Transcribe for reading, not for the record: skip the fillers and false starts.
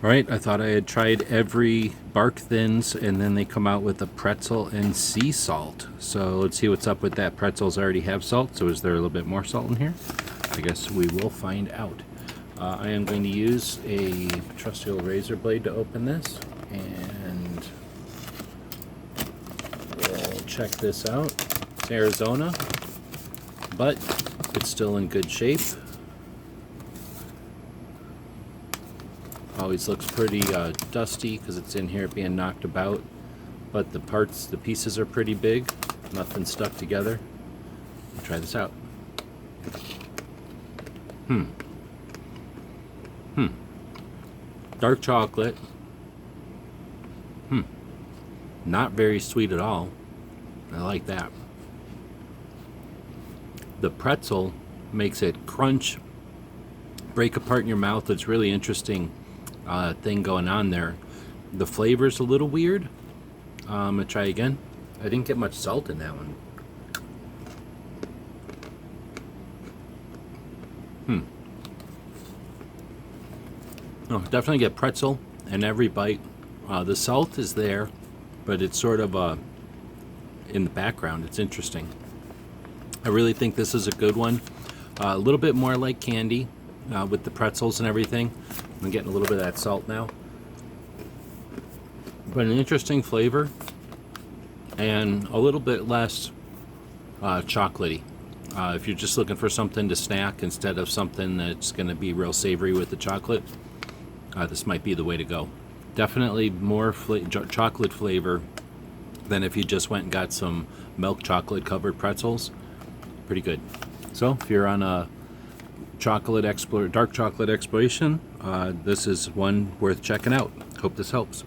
Alright, I thought I had tried every barkTHINS, and then they come out with a pretzel and sea salt. So let's see what's up with that. Pretzels already have salt, so is there a little bit more salt in here? I guess we will find out. I am going to use a trusty old razor blade to open this, and we'll check this out. It's Arizona, but it's still in good shape. Always looks pretty dusty because it's in here being knocked about, but the pieces are pretty big, nothing stuck together. Let's try this out. Dark chocolate. Not very sweet at all. I like that. The pretzel makes it crunch, break apart in your mouth. It's really interesting thing going on there. The flavor's a little weird. I'm gonna try again. I didn't get much salt in that one. Oh, definitely get pretzel in every bite. The salt is there, but it's sort of in the background. It's interesting. I really think this is a good one. A little bit more like candy with the pretzels and everything. I'm getting a little bit of that salt now. But an interesting flavor and a little bit less chocolatey. If you're just looking for something to snack instead of something that's going to be real savory with the chocolate, this might be the way to go. Definitely more chocolate flavor than if you just went and got some milk chocolate covered pretzels. Pretty good. So if you're on a dark chocolate exploration, this is one worth checking out. Hope this helps.